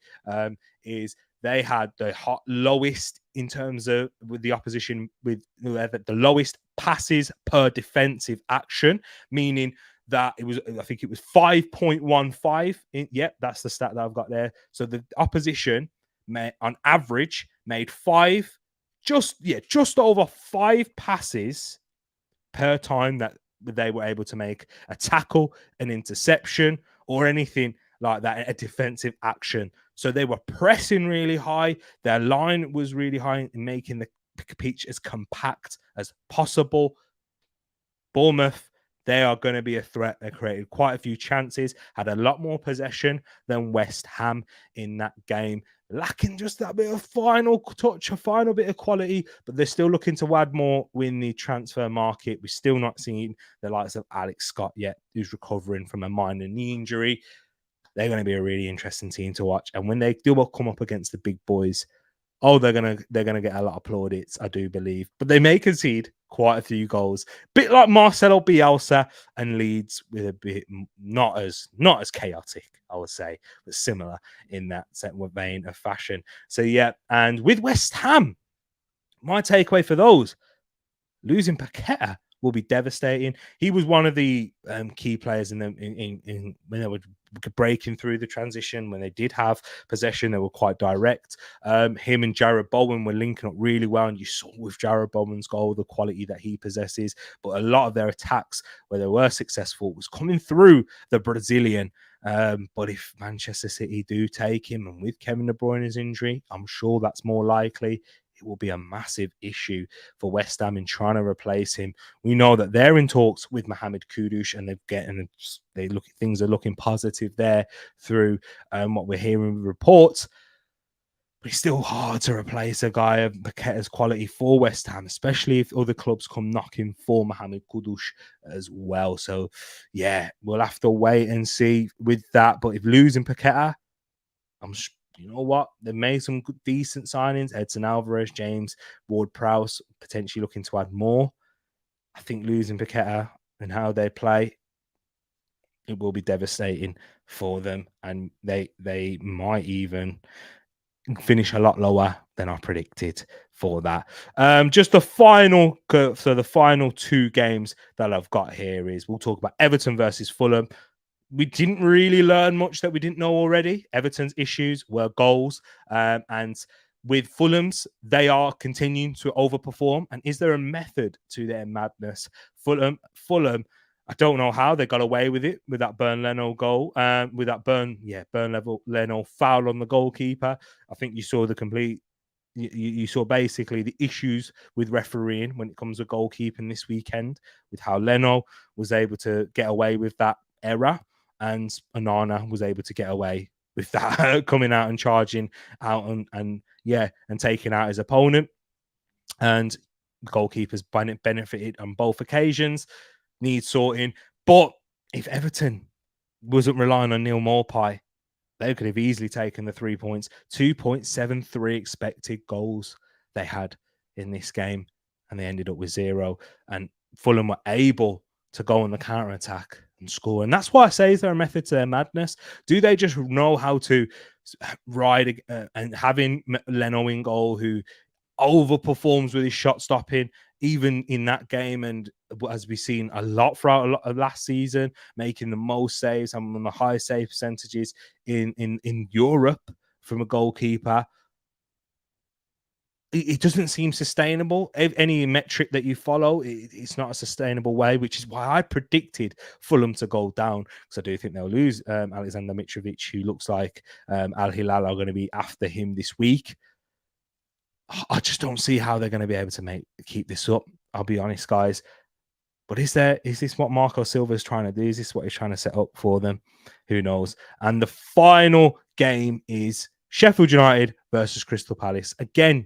is they had the lowest in terms of with the opposition, with the lowest passes per defensive action, meaning that it was, I think it was 5.15. Yep, that's the stat that I've got there. So the opposition on average made just over 5 passes per time that they were able to make a tackle, an interception, or anything like that, a defensive action. So they were pressing really high. Their line was really high in making the pitch as compact as possible. Bournemouth, they are going to be a threat. They created quite a few chances, had a lot more possession than West Ham in that game, lacking just that bit of final touch, a final bit of quality, but they're still looking to add more in the transfer market. We're still not seeing the likes of Alex Scott yet, who's recovering from a minor knee injury. They're going to be a really interesting team to watch. And when they do come up against the big boys, they're gonna get a lot of plaudits, I do believe. But they may concede quite a few goals. Bit like Marcelo Bielsa and Leeds, with a bit not as chaotic, I would say, but similar in that vein of fashion. So yeah, and with West Ham, my takeaway for those, losing Paqueta will be devastating. He was one of the key players in when they were breaking through the transition. When they did have possession, they were quite direct. Him and Jared Bowen were linking up really well, and you saw with Jared Bowen's goal the quality that he possesses. But a lot of their attacks, where they were successful, was coming through the Brazilian. But if Manchester City do take him, and with Kevin De Bruyne's injury, I'm sure that's more likely. it will be a massive issue for West Ham in trying to replace him. We know that they're in talks with Mohamed Kudus, and things are looking positive there through what we're hearing with reports. But it's still hard to replace a guy of Paqueta's quality for West Ham, especially if other clubs come knocking for Mohamed Kudus as well. So, yeah, we'll have to wait and see with that. But if losing Paqueta, you know what? They made some good, decent signings. Edson Alvarez, James Ward-Prowse, potentially looking to add more. I think losing Paqueta and how they play, it will be devastating for them. And they might even finish a lot lower than I predicted for that. Just the final two games that I've got here is we'll talk about Everton versus Fulham. We didn't really learn much that we didn't know already. Everton's issues were goals, and with Fulham's, they are continuing to overperform. And is there a method to their madness? Fulham, I don't know how they got away with it with that Burn Leno goal, with that Burn Leno foul on the goalkeeper. I think you saw the complete. You saw basically the issues with refereeing when it comes to goalkeeping this weekend, with how Leno was able to get away with that error, and Onana was able to get away with that, coming out and charging out and taking out his opponent. And the goalkeepers benefited on both occasions. Needs sorting. But if Everton wasn't relying on Neil Maupay, they could have easily taken the 3 points. 2.73 expected goals they had in this game, and they ended up with 0. And Fulham were able to go on the counter-attack and score. And that's why I say, is there a method to their madness? Do they just know how to ride and having Leno in goal, who overperforms with his shot stopping, even in that game, and as we've seen a lot throughout a lot of last season, making the most saves and one of the highest save percentages in Europe from a goalkeeper. It doesn't seem sustainable. Any metric that you follow, it's not a sustainable way, which is why I predicted Fulham to go down, because I do think they'll lose Alexander Mitrovic, who looks like Al Hilal are going to be after him this week. I just don't see how they're going to be able to keep this up. I'll be honest, guys. But is this what Marco Silva is trying to do? Is this what he's trying to set up for them? Who knows? And the final game is Sheffield United versus Crystal Palace. Again,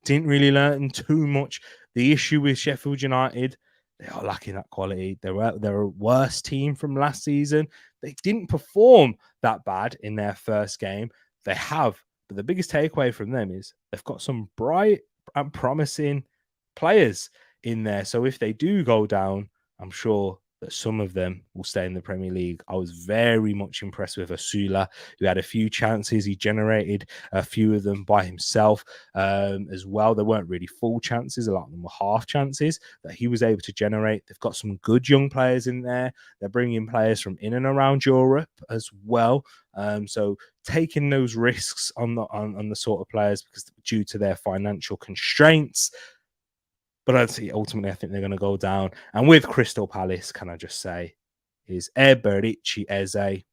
didn't really learn too much. The issue with Sheffield United, they are lacking that quality. They're a worse team from last season. They didn't perform that bad in their first game. They have. But the biggest takeaway from them is they've got some bright and promising players in there. So if they do go down, I'm sure that some of them will stay in the Premier League. I was very much impressed with Asula, who had a few chances. He generated a few of them by himself as well. They weren't really full chances. A lot of them were half chances that he was able to generate. They've got some good young players in there. They're bringing players from in and around Europe as well. So taking those risks on the sort of players, because due to their financial constraints. But ultimately, I think they're going to go down. And with Crystal Palace, can I just say, is Eberechi Eze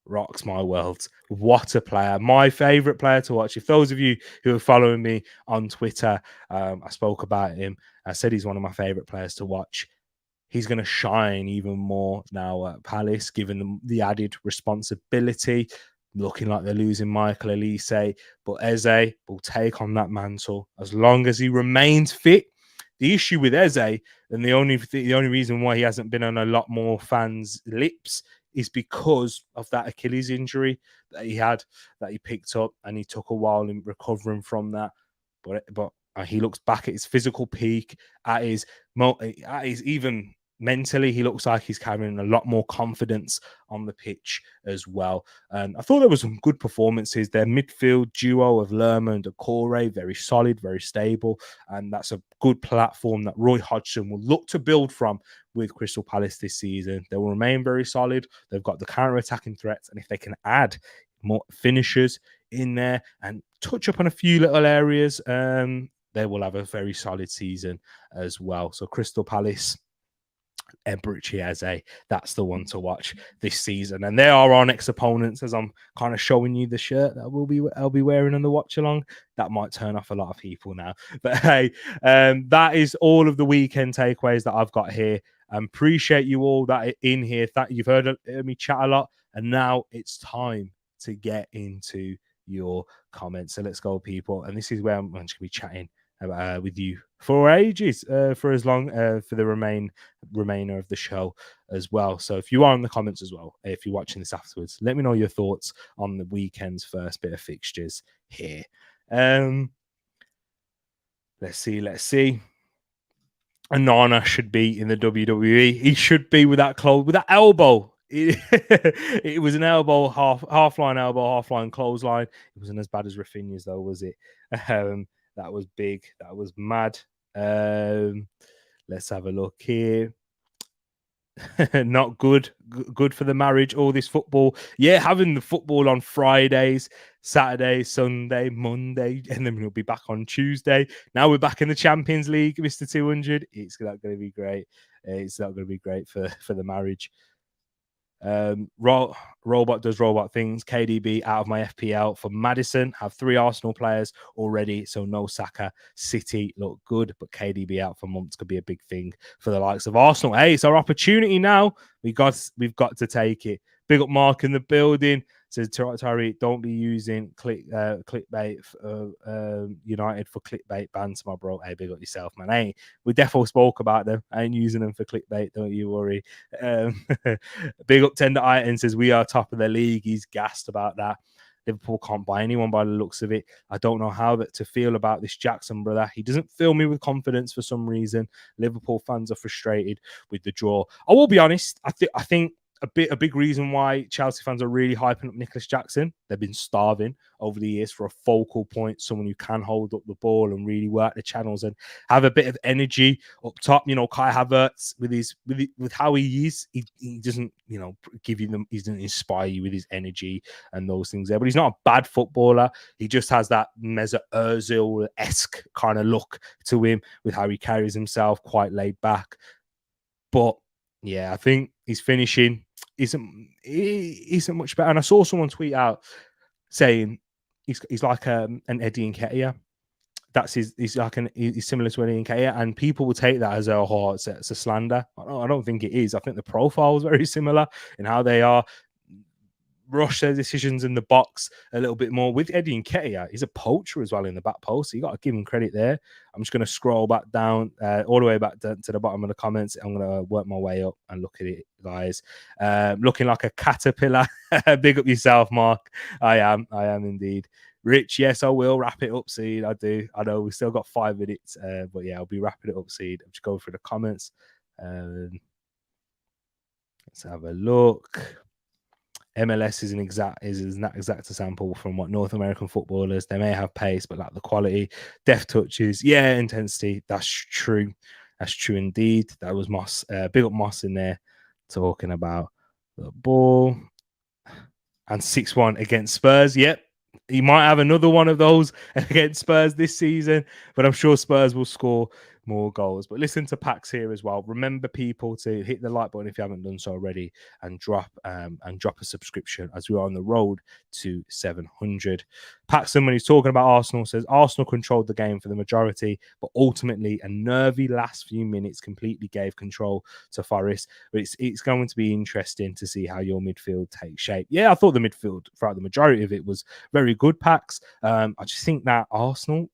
rocks my world. What a player. My favourite player to watch. If those of you who are following me on Twitter, I spoke about him. I said he's one of my favourite players to watch. He's going to shine even more now at Palace, given them the added responsibility. Looking like they're losing Michael Elise, but Eze will take on that mantle as long as he remains fit. The issue with Eze, and the only reason why he hasn't been on a lot more fans' lips, is because of that Achilles injury that he had, that he picked up, and he took a while in recovering from that. But he looks back at his physical peak, at his even mentally, he looks like he's carrying a lot more confidence on the pitch as well. And I thought there were some good performances. Their midfield duo of Lerma and Decore, very solid, very stable. And that's a good platform that Roy Hodgson will look to build from with Crystal Palace this season. They will remain very solid. They've got the counter-attacking threats. And if they can add more finishers in there and touch up on a few little areas, they will have a very solid season as well. So Crystal Palace, Eberechi, that's the one to watch this season, and they are our next opponents. As I'm kind of showing you the shirt that I'll be wearing in the watch along, that might turn off a lot of people now. But hey, that is all of the weekend takeaways that I've got here. Appreciate you all that are in here. That you've heard me chat a lot, and now it's time to get into your comments. So let's go, people. And this is where I'm going to be chatting with you for ages, for as long for the remainder of the show as well. So if you are in the comments as well, if you're watching this afterwards, let me know your thoughts on the weekend's first bit of fixtures here. Let's see. Onana should be in the WWE. He should be with that elbow. It was an elbow, half line elbow, half line clothesline. It wasn't as bad as Rafinha's though, was it? That was big. That was mad. Let's have a look here. Not good. Good for the marriage. All this football. Yeah, having the football on Fridays, Saturday, Sunday, Monday, and then we'll be back on Tuesday. Now we're back in the Champions League, Mr. 200. It's not going to be great. It's not going to be great for the marriage. Robot does robot things. KDB out of my FPL for Madison. Have 3 Arsenal players already, so no Saka. City look good, but KDB out for months could be a big thing for the likes of Arsenal. Hey, it's our opportunity now. We've got to take it. Big up Mark in the building. Says Tereak, don't be using clickbait United for clickbait bans, my bro. Hey, big up yourself, man. Hey, we definitely spoke about them. I ain't using them for clickbait, don't you worry. Big up Tender Iron says we are top of the league. He's gassed about that. Liverpool can't buy anyone by the looks of it. I don't know how to feel about this Jackson brother. He doesn't fill me with confidence for some reason. Liverpool fans are frustrated with the draw. I will be honest. I think a big reason why Chelsea fans are really hyping up Nicholas Jackson. They've been starving over the years for a focal point, someone who can hold up the ball and really work the channels and have a bit of energy up top. You know, Kai Havertz with how he is, he doesn't give you them. He doesn't inspire you with his energy and those things there. But he's not a bad footballer. He just has that Mesut Ozil-esque kind of look to him with how he carries himself, quite laid back. But yeah, I think his finishing isn't much better. And I saw someone tweet out saying he's like an Eddie Nketiah. That's he's similar to Eddie Nketiah, and people will take that as it's a slander. I don't think it is. I think the profile is very similar in how they are. Rush their decisions in the box a little bit more. With Eddie Nketiah, he's a poacher as well in the back post, so you got to give him credit there. I'm just going to scroll back down, all the way back to the bottom of the comments. I'm going to work my way up and look at it, guys. Looking like a caterpillar. Big up yourself, Mark. I am indeed. Rich, yes, I will wrap it up, Seed. I do. I know we've still got 5 minutes, but yeah, I'll be wrapping it up, Seed. I'm just going through the comments. Let's have a look. MLS is an exact sample from what North American footballers. They may have pace, but lack the quality. Deft touches, yeah, intensity. That's true. That's true indeed. That was Moss. Big up Moss in there talking about the ball. And 6-1 against Spurs. Yep. He might have another one of those against Spurs this season, but I'm sure Spurs will score more goals. But listen to Pax here as well. Remember, people, to hit the like button if you haven't done so already, and drop a subscription as we are on the road to 700. Paxton, when he's talking about Arsenal, says Arsenal controlled the game for the majority, but ultimately a nervy last few minutes completely gave control to Forest. But it's going to be interesting to see how your midfield takes shape. Yeah, I thought the midfield throughout the majority of it was very good, Pax. I just think that Arsenal,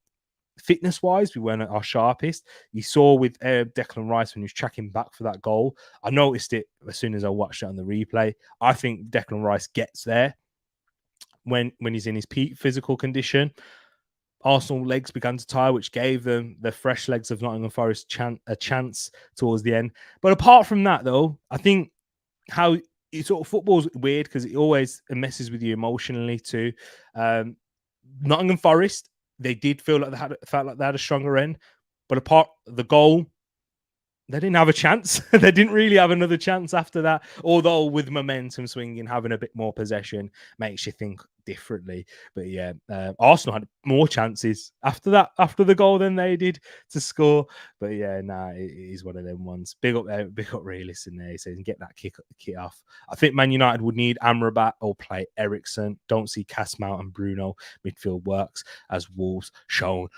fitness-wise, we weren't at our sharpest. You saw with Declan Rice when he was tracking back for that goal. I noticed it as soon as I watched it on the replay. I think Declan Rice gets there when he's in his peak physical condition. Arsenal legs began to tire, which gave them the fresh legs of Nottingham Forest a chance towards the end. But apart from that, though, I think how football's weird because it always messes with you emotionally too. Nottingham Forest, they did felt like they had a stronger end, but apart the goal, they didn't have a chance. They didn't really have another chance after that. Although with momentum swinging, having a bit more possession makes you think differently. But yeah, Arsenal had more chances after that, after the goal than they did to score. But yeah, it is one of them ones. Big up Realist in there. He says, get that kit off. I think Man United would need Amrabat or play Ericsson. Don't see Casemiro and Bruno midfield works as Wolves shown.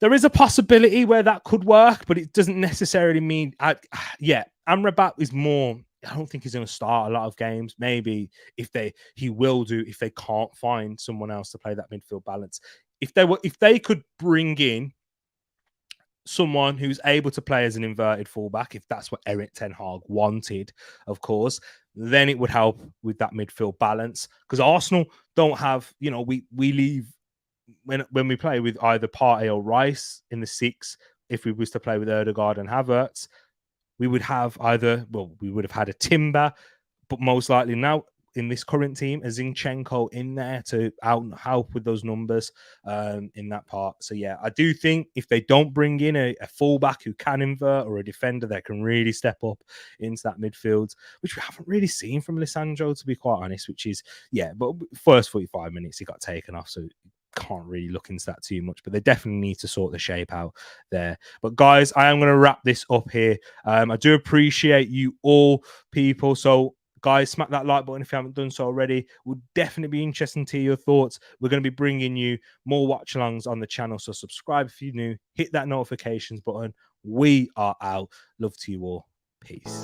There is a possibility where that could work, but it doesn't necessarily mean. Amrabat is more. I don't think he's going to start a lot of games. Maybe he will do if they can't find someone else to play that midfield balance. If they could bring in someone who's able to play as an inverted fullback, if that's what Erik ten Hag wanted, of course, then it would help with that midfield balance. Because Arsenal don't have, we leave. When we play with either Partey or Rice in the 6, if we was to play with Ødegaard and Havertz, we would have we would have had a Timber, but most likely now in this current team, a Zinchenko in there to help with those numbers in that part. So yeah, I do think if they don't bring in a fullback who can invert or a defender that can really step up into that midfield, which we haven't really seen from Lisandro, to be quite honest, which is, but first 45 minutes he got taken off, so can't really look into that too much, but they definitely need to sort the shape out there. But guys, I am going to wrap this up here. I do appreciate you all, people. So guys, smack that like button if you haven't done so already. Would definitely be interesting to hear your thoughts. We're going to be bringing you more watch-alongs on the channel, so subscribe if you're new. Hit that notifications button. We are out. Love to you all. Peace.